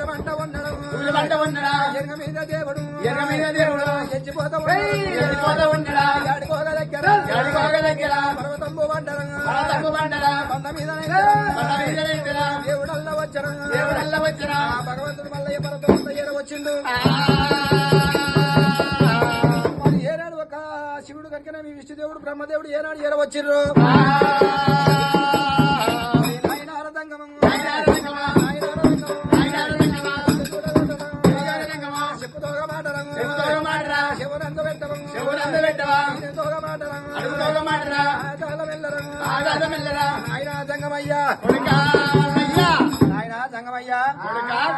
మంట ఉండడా ఎర్ర మీద దేవుడు ఎచ్చిపోతా ఉండడా ఎడుకోగ దగ్గర పర్వతంబు వండరా బండ మీద దేవుడల్లా వచ్చరా భగవంతుడు మల్లయ్య పర్వతం వచ్చిండు మరి ఏనాడు ఒక శివుడు కనుక మీ విష్ణుదేవుడు బ్రహ్మదేవుడు ఏనాడు ఏరవచ్చిర్రు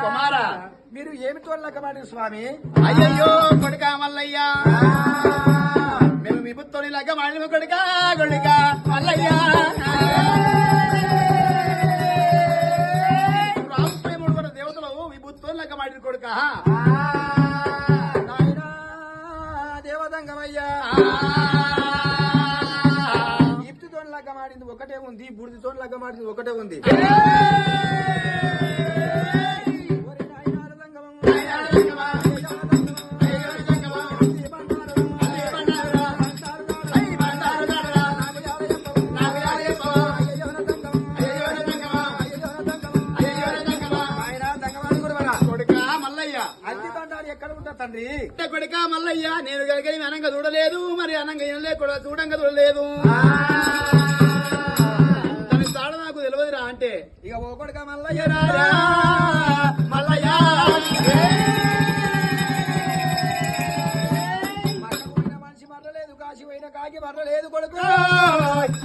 కుమారా మీరు ఏమి తోడలేక మాట స్వామి అయ్యయ్యో కొడుకా మల్లయ్యా మేము విభుత్తోని లగ్గ మాడిన కొడుకా కొడుకా మల్లయ్యా రామప్రేముడు మన దేవతలు విభుత్తోని లగ్గ మాడిన కొడుకా దేవదంగమయ్యా ఈప్తితో లగ్గ మాడింది ఒకటే ఉంది బుడిదితో లగ్గ మాడింది ఒకటే ఉంది తండ్రి కొడుకా మల్లయ్య నేను గలిగలి అనంగా చూడలేదు మరి అనంగా ఏం కూడా చూడంగా చూడలేదు దాని తాడ నాకు తెలియదురా అంటే ఇక ఓ కొడుకా మల్లయ్య మల్లయ్య మనిషి మరలేదు కాశీ పోయిన కాకి మరలేదు కొడుకు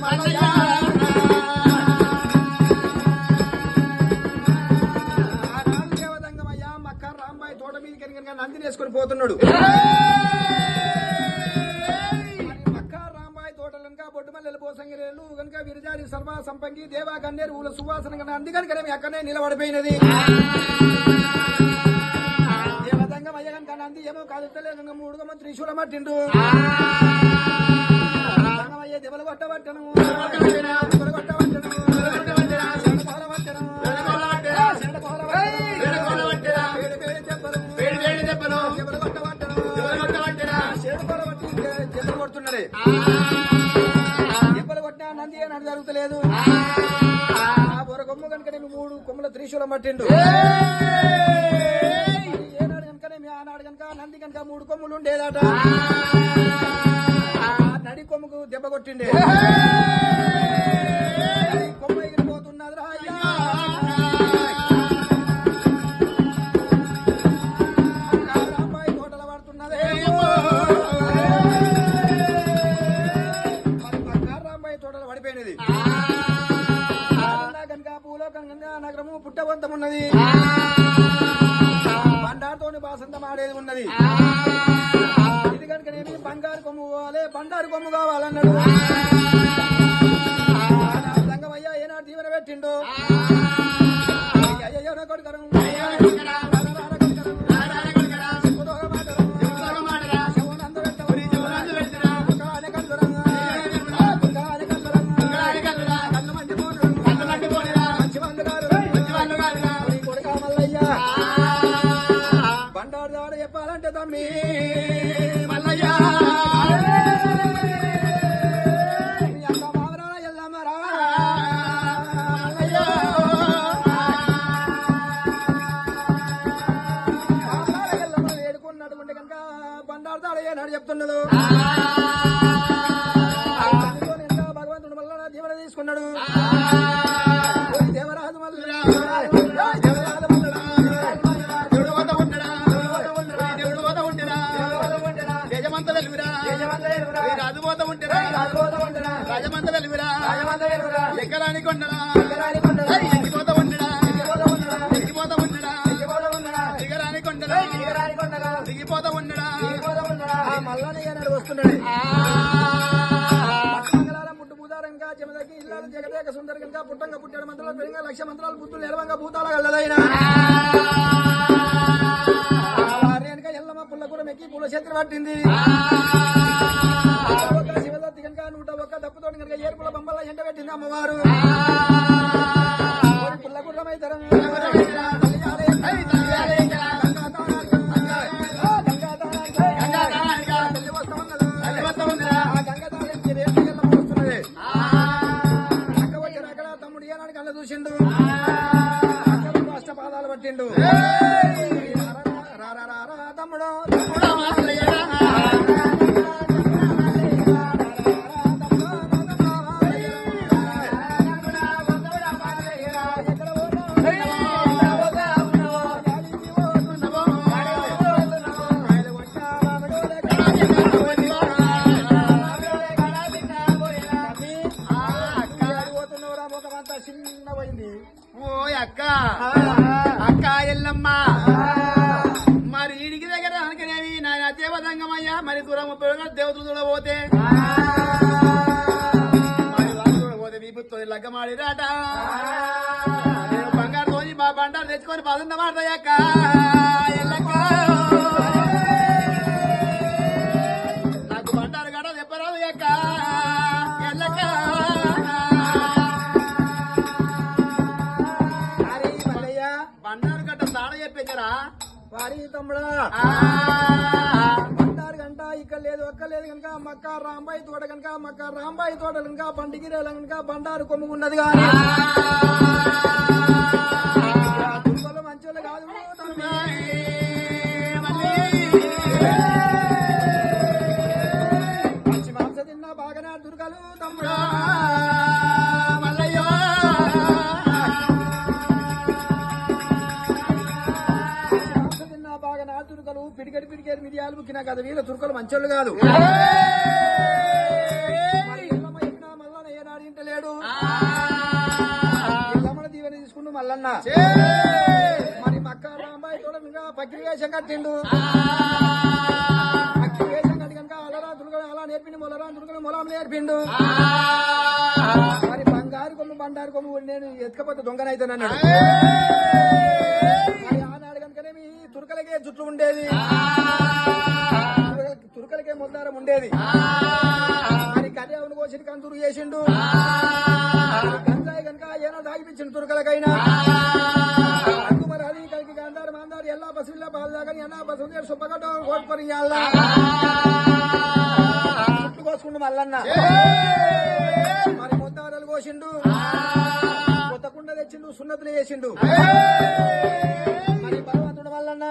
మల్లయ్య నందిని వేసుకొని పోతున్నాడు మక్కా రాంబాయి తోటలు కనుక బొడ్డుమల్లెలు పోసంగిరేళ్ళు కనుక విరజారి సర్వా సంపంగి దేవా గన్నేరు ఊల సువాసన కన్నా అందుకని కనుక అక్కడనే నిలబడిపోయినది దేవతంగం అయ్య కనుక నంది ఏమో కాదుతలే కనుక 3 మంది త్రిశూలం పట్టిండు అయ్యే దెబ్బలు కొట్టబట్టను దెబ్బలు కొట్టినా నంది అని జరుగుతలేదు బొర కొమ్ము కనుకనేమి 3 కొమ్ముల త్రిశూలం పట్టిండు ఏనాడు కనుకనేమి ఆనాడు కనుక నంది కనుక 3 కొమ్ములు ఉండేదట నడి కొమ్ముకు దెబ్బ కొట్టిండే కొమ్మ ఎగిరిపోతున్నది రా రాంబాయి తోటల పడుతున్నదే తోటలు పడిపోయినది కనుక భూలోకం కనుక నగరము పుట్టవంతం ఉన్నది బండారుతోని బాసంతం ఆడేది ఉన్నది ఇది కనుకనేమి బంగారు కొమ్ము పోవాలి బండారు కొమ్ము కావాలన్నాడు సంగమయ్య ఏనాడు దీవెన పెట్టిండు అయ్యో కొడుకరు బండారు చెప్పాలంటే తమ్మి మల్లయ్య ఎల్లమ్మరా ఏడుకున్నటువంటి కనుక బండారు దాడ ఏనాడు చెప్తున్నదు భగవంతుడు మళ్ళా దీవెన తీసుకున్నాడు దేవరాజు మళ్ళీ రాజుపోతా ఉంటారా రాజమంత వెలుగురా ఎక్కరాని కొండరా ఎక్కిపోతా ఉండడా ఎక్కిపోతా ఉండడా దిగరాని కొండరా దిగిపోతా ఉండడా మళ్ళీ వస్తున్నాడు పుట్టు భూతారంగా చెమదకి ఇల్లాలు జగదేక సుందర కనుక పుట్టంగా పుట్టాడు మంత్రాలు పెరిగా 1,00,000 మంత్రాలు బుద్ధులు ఎరవంగా భూతాల గల్లదైనా వారి వెనక ఎల్లమ్మ పుల్ల కూడా మెక్కి పూల చేతులు పట్టింది శివదత్తి కనుక 101 దప్పుతోటి కనుక ఏర్పుల బొమ్మల ఎంట పెట్టింది అమ్మవారు పుల్ల గుర్రమైతరం చేసిండు రా రా రా రా తమ్ముడు చిన్న పోయింది ఓ అక్క అక్క ఎల్లమ్మ మరి ఈడికి దగ్గర అనుకునేవి నాయన దేవతంగమయ్యా మరి దూరం దేవతలు చూడబోతే మరి వాళ్ళు చూడబోతే వీపుతో లగ్గమాడి రాట నేను బంగారు తోని మా బండారు తెచ్చుకొని పదున్న మాడతాయక్క ఎల్లక్క నాకు బండారు గడ చెప్పరాదు అక్క ఎల్లక్క బండారు గట్ట తాడ చెప్పేకరా వారి తమ్ముడా బండారు గంట ఇక్కడ లేదు ఒక్క లేదు కనుక మక్క రాంబాయి తోట కనుక మక్క రాంబాయి తోట కనుక బండిగిరేల కనుక బండారు కొమ్ము ఉన్నది కానీ దుర్గలు మంచోళ్ళు కాదు తమ్మి. మంచి మాంస తిన్నా బాగానే దుర్గలు తమ్ముడా మల్లయ్యో బాగా నా తురుకలు పిడికెడి పిడికేరు మిరియాలు బుక్కినా కదా వీళ్ళ తురుకలు మంచోళ్ళు కాదు మరి ఎల్లమ్మ చెప్పినా మల్లన్న ఏనాడు ఇంటలేడు ఎల్లమ్మల దీవెన తీసుకుంటూ మల్లన్న మరి మక్క రాంబాయి తోడ ఇంకా పక్కిరి వేషం కట్టిండు పక్కిరి వేషం కట్టి కనుక అలరా తురుకలు అలా నేర్పిండు మొలరా తురుకలు మొలం నేర్పిండు మరి బంగారు కొమ్ము బండారు కొమ్ము నేను ఎత్తుకపోతే దొంగనైతానన్నాడు మరి ఆనాడు కనుకనేమి తురకలకే జుట్లు ఉండేది తురకలకే ముద్దారం ఉండేది మరి కర్యావును కోసి కంతురు చేసిండు గంజాయి కనుక ఏనా దాగిపించిండు తురకలకైనా మరి అది కలిగి గంధారు మందారు ఎలా బస్సుల్లో బాధ దాకా అన్నా బస్సు సుబ్బగడ్డ కోరుకొని జుట్టు కోసుకుండు మల్లన్న మరి ముద్దారాలు కోసిండు కొత్త కుండ తెచ్చిండు సున్నతులు చేసిండు మరి భగవంతుడు మల్లన్న